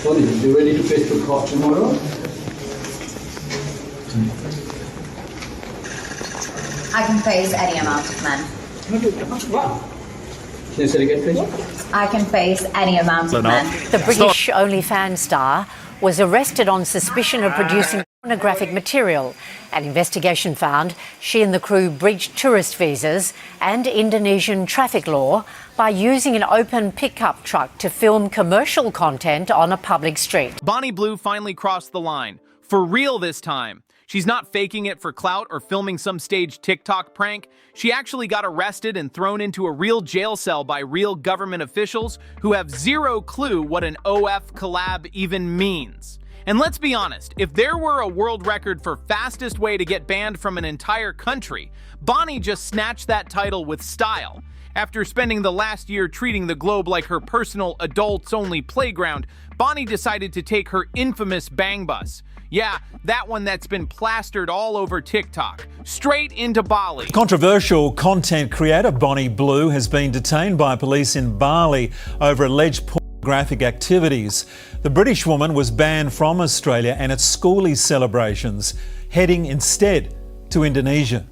Bonnie, you ready to face the court tomorrow? I can face any amount of men. Wow. Can you say it again, please? I can face any amount of men. The British OnlyFans star was arrested on suspicion of producing pornographic material. An investigation found she and the crew breached tourist visas and Indonesian traffic law by using an open pickup truck to film commercial content on a public street. Bonnie Blue finally crossed the line. For real this time. She's not faking it for clout or filming some staged TikTok prank. She actually got arrested and thrown into a real jail cell by real government officials who have zero clue what an OF collab even means. And let's be honest, if there were a world record for fastest way to get banned from an entire country, Bonnie just snatched that title with style. After spending the last year treating the globe like her personal adults-only playground, Bonnie decided to take her infamous bang bus. Yeah, that one that's been plastered all over TikTok, straight into Bali. Controversial content creator Bonnie Blue has been detained by police in Bali over alleged pornographic activities. The British woman was banned from Australia and its schoolies celebrations, heading instead to Indonesia.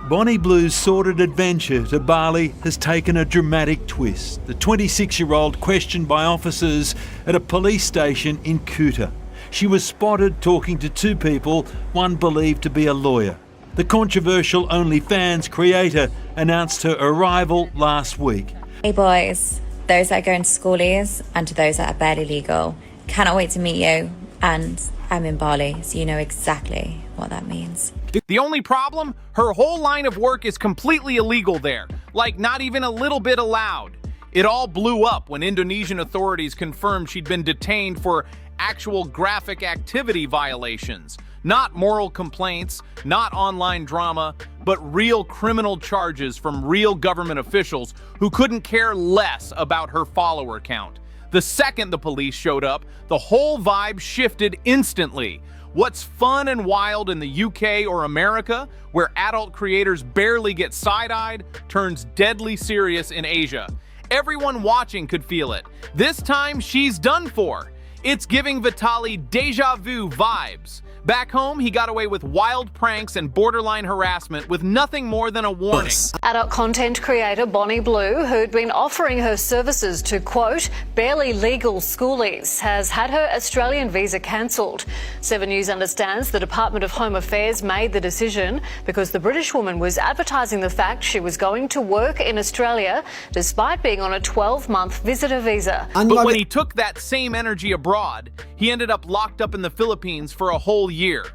Bonnie Blue's sordid adventure to Bali has taken a dramatic twist. The 26-year-old questioned by officers at a police station in Kuta. She was spotted talking to two people, one believed to be a lawyer. The controversial OnlyFans creator announced her arrival last week. Hey boys, those that are going to schoolies and to those that are barely legal, cannot wait to meet you, and I'm in Bali, so you know exactly what that means. The only problem? Her whole line of work is completely illegal there, like not even a little bit allowed. It all blew up when Indonesian authorities confirmed she'd been detained for actual graphic activity violations. Not moral complaints, not online drama, but real criminal charges from real government officials who couldn't care less about her follower count. The second the police showed up, the whole vibe shifted instantly. What's fun and wild in the UK or America, where adult creators barely get side-eyed, turns deadly serious in Asia. Everyone watching could feel it. This time, she's done for. It's giving Vitaly deja vu vibes. Back home, he got away with wild pranks and borderline harassment with nothing more than a warning. Adult content creator Bonnie Blue, who'd been offering her services to, quote, barely legal schoolies, has had her Australian visa cancelled. 7 News understands the Department of Home Affairs made the decision because the British woman was advertising the fact she was going to work in Australia despite being on a 12-month visitor visa. But when he took that same energy abroad, he ended up locked up in the Philippines for a whole year.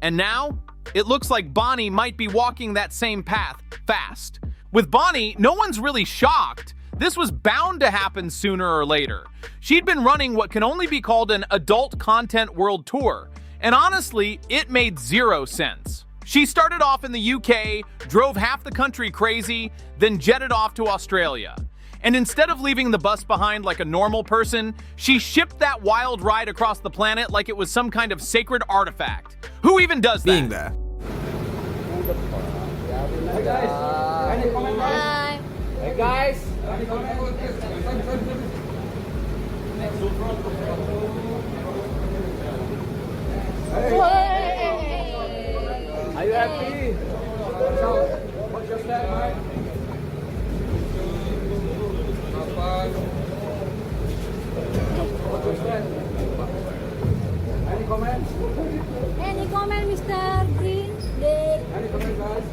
And now, it looks like Bonnie might be walking that same path fast. With Bonnie, no one's really shocked. This was bound to happen sooner or later. She'd been running what can only be called an adult content world tour, and honestly, it made zero sense. She started off in the UK, drove half the country crazy, then jetted off to Australia. And instead of leaving the bus behind like a normal person, she shipped that wild ride across the planet like it was some kind of sacred artifact. Who even does that? Being there. Hey guys, any comment? Hi. Hey guys. Are you happy? What's your step, mate? Any comments? Any comment, Mr. Green? Any comments, guys?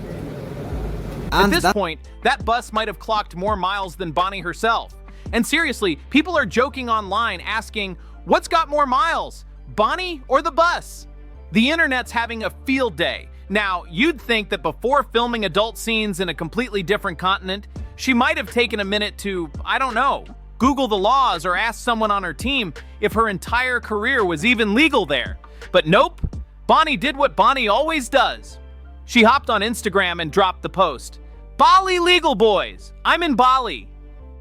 At this point, that bus might have clocked more miles than Bonnie herself. And seriously, people are joking online asking, what's got more miles, Bonnie or the bus? The internet's having a field day. Now, you'd think that before filming adult scenes in a completely different continent, she might have taken a minute to, I don't know, Google the laws or ask someone on her team if her entire career was even legal there. But nope, Bonnie did what Bonnie always does. She hopped on Instagram and dropped the post. Bali legal boys, I'm in Bali.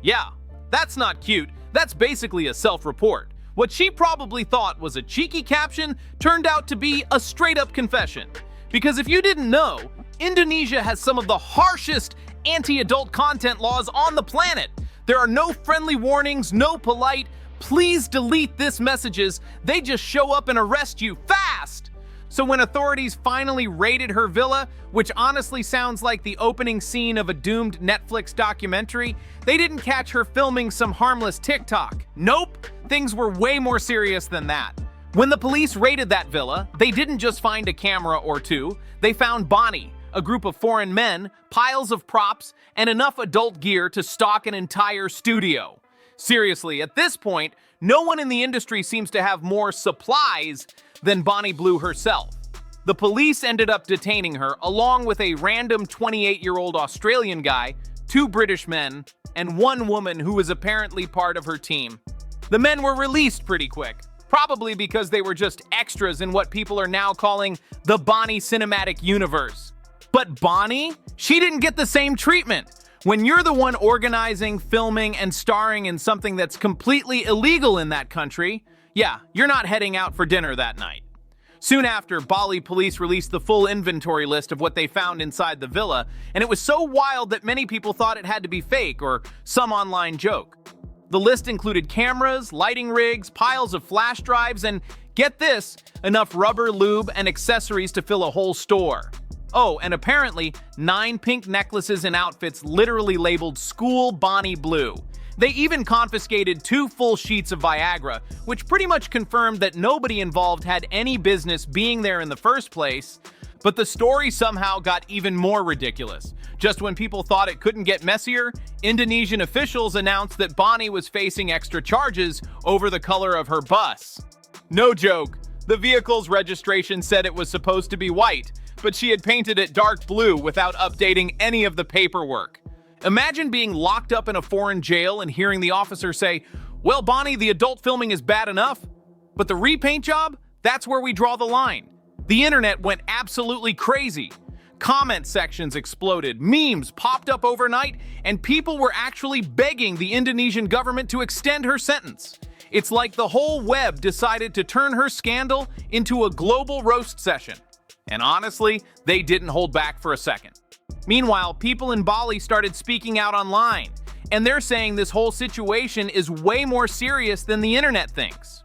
Yeah, that's not cute. That's basically a self-report. What she probably thought was a cheeky caption turned out to be a straight-up confession. Because if you didn't know, Indonesia has some of the harshest anti-adult content laws on the planet. There are no friendly warnings, no polite, please delete this messages, they just show up and arrest you fast. So when authorities finally raided her villa, which honestly sounds like the opening scene of a doomed Netflix documentary, they didn't catch her filming some harmless TikTok. Nope, things were way more serious than that. When the police raided that villa, they didn't just find a camera or two, they found Bonnie, a group of foreign men, piles of props, and enough adult gear to stock an entire studio. Seriously, at this point, no one in the industry seems to have more supplies than Bonnie Blue herself. The police ended up detaining her, along with a random 28-year-old Australian guy, 2 British men, and 1 woman who was apparently part of her team. The men were released pretty quick, probably because they were just extras in what people are now calling the Bonnie cinematic universe. But Bonnie? She didn't get the same treatment. When you're the one organizing, filming, and starring in something that's completely illegal in that country, yeah, you're not heading out for dinner that night. Soon after, Bali police released the full inventory list of what they found inside the villa, and it was so wild that many people thought it had to be fake or some online joke. The list included cameras, lighting rigs, piles of flash drives, and, get this, enough rubber, lube, and accessories to fill a whole store. Oh, and apparently, 9 pink necklaces and outfits literally labeled School Bonnie Blue. They even confiscated 2 full sheets of Viagra, which pretty much confirmed that nobody involved had any business being there in the first place. But the story somehow got even more ridiculous. Just when people thought it couldn't get messier, Indonesian officials announced that Bonnie was facing extra charges over the color of her bus. No joke, the vehicle's registration said it was supposed to be white, but she had painted it dark blue without updating any of the paperwork. Imagine being locked up in a foreign jail and hearing the officer say, "Well, Bonnie, the adult filming is bad enough, but the repaint job? That's where we draw the line." The internet went absolutely crazy. Comment sections exploded, memes popped up overnight, and people were actually begging the Indonesian government to extend her sentence. It's like the whole web decided to turn her scandal into a global roast session. And honestly, they didn't hold back for a second. Meanwhile, people in Bali started speaking out online, and they're saying this whole situation is way more serious than the internet thinks.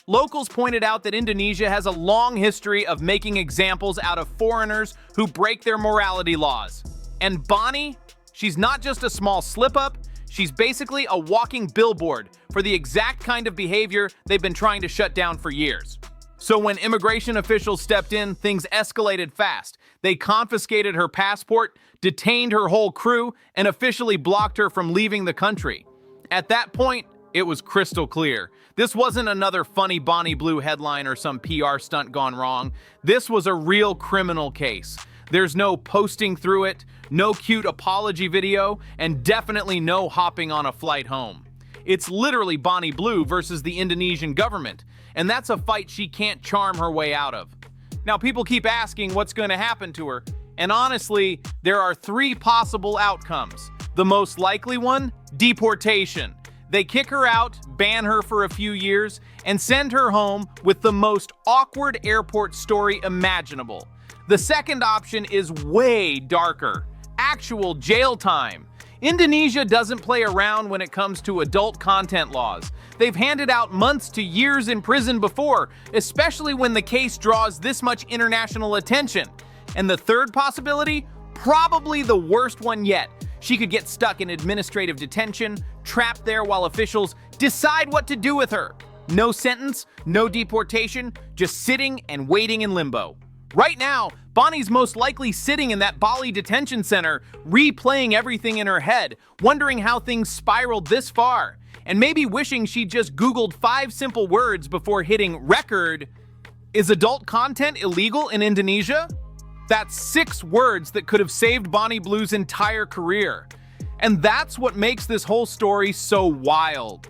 Locals pointed out that Indonesia has a long history of making examples out of foreigners who break their morality laws. And Bonnie, she's not just a small slip-up, she's basically a walking billboard for the exact kind of behavior they've been trying to shut down for years. So when immigration officials stepped in, things escalated fast. They confiscated her passport, detained her whole crew, and officially blocked her from leaving the country. At that point, it was crystal clear. This wasn't another funny Bonnie Blue headline or some PR stunt gone wrong. This was a real criminal case. There's no posting through it, no cute apology video, and definitely no hopping on a flight home. It's literally Bonnie Blue versus the Indonesian government, and that's a fight she can't charm her way out of. Now, people keep asking what's going to happen to her, and honestly, there are 3 possible outcomes. The most likely one, deportation. They kick her out, ban her for a few years, and send her home with the most awkward airport story imaginable. The second option is way darker. Actual jail time. Indonesia doesn't play around when it comes to adult content laws. They've handed out months to years in prison before, especially when the case draws this much international attention. And the third possibility? Probably the worst one yet. She could get stuck in administrative detention, trapped there while officials decide what to do with her. No sentence, no deportation, just sitting and waiting in limbo. Right now, Bonnie's most likely sitting in that Bali detention center, replaying everything in her head, wondering how things spiraled this far, and maybe wishing she'd just Googled 5 simple words before hitting record. Is adult content illegal in Indonesia? That's 6 words that could have saved Bonnie Blue's entire career. And that's what makes this whole story so wild.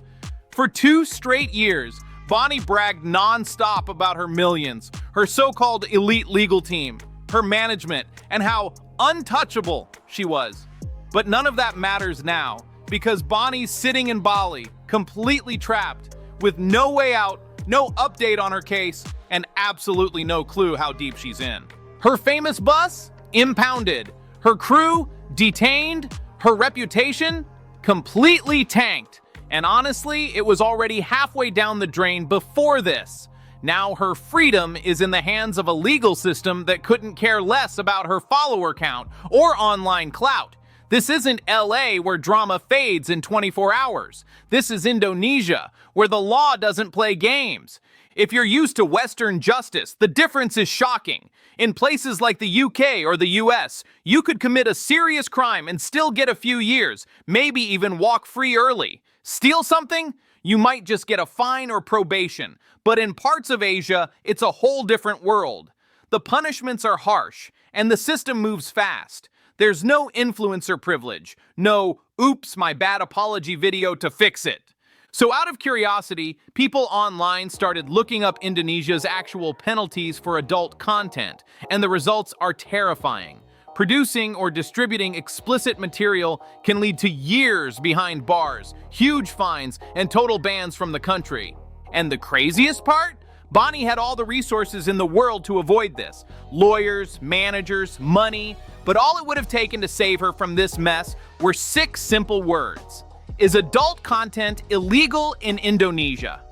For 2 straight years, Bonnie bragged non-stop about her millions, her so-called elite legal team, her management, and how untouchable she was. But none of that matters now, because Bonnie's sitting in Bali, completely trapped, with no way out, no update on her case, and absolutely no clue how deep she's in. Her famous bus? Impounded. Her crew? Detained. Her reputation? Completely tanked. And honestly, it was already halfway down the drain before this. Now her freedom is in the hands of a legal system that couldn't care less about her follower count or online clout. This isn't LA where drama fades in 24 hours. This is Indonesia, where the law doesn't play games. If you're used to Western justice, the difference is shocking. In places like the UK or the US, you could commit a serious crime and still get a few years, maybe even walk free early. Steal something? You might just get a fine or probation. But in parts of Asia, it's a whole different world. The punishments are harsh, and the system moves fast. There's no influencer privilege, no oops, my bad apology video to fix it. So out of curiosity, people online started looking up Indonesia's actual penalties for adult content, and the results are terrifying. Producing or distributing explicit material can lead to years behind bars, huge fines, and total bans from the country. And the craziest part? Bonnie had all the resources in the world to avoid this. Lawyers, managers, money. But all it would have taken to save her from this mess were 6 simple words. Is adult content illegal in Indonesia?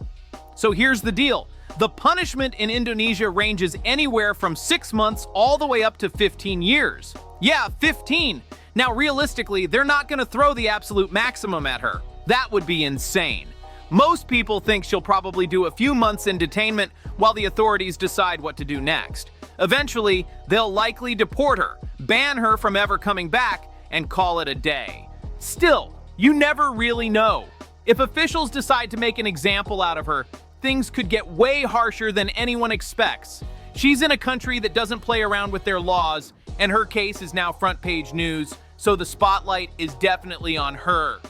So here's the deal. The punishment in Indonesia ranges anywhere from 6 months all the way up to 15 years. Yeah, 15. Now realistically, they're not going to throw the absolute maximum at her. That would be insane. Most people think she'll probably do a few months in detainment while the authorities decide what to do next. Eventually, they'll likely deport her, ban her from ever coming back, and call it a day. Still, you never really know. If officials decide to make an example out of her, things could get way harsher than anyone expects. She's in a country that doesn't play around with their laws, and her case is now front-page news, so the spotlight is definitely on her.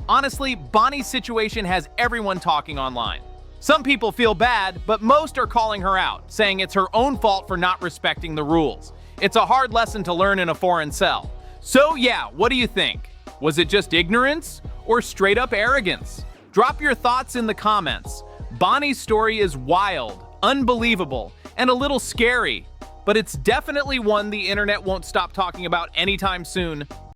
Honestly, Bonnie's situation has everyone talking online. Some people feel bad, but most are calling her out, saying it's her own fault for not respecting the rules. It's a hard lesson to learn in a foreign cell. So yeah, what do you think? Was it just ignorance or straight up arrogance? Drop your thoughts in the comments. Bonnie's story is wild, unbelievable, and a little scary, but it's definitely one the internet won't stop talking about anytime soon.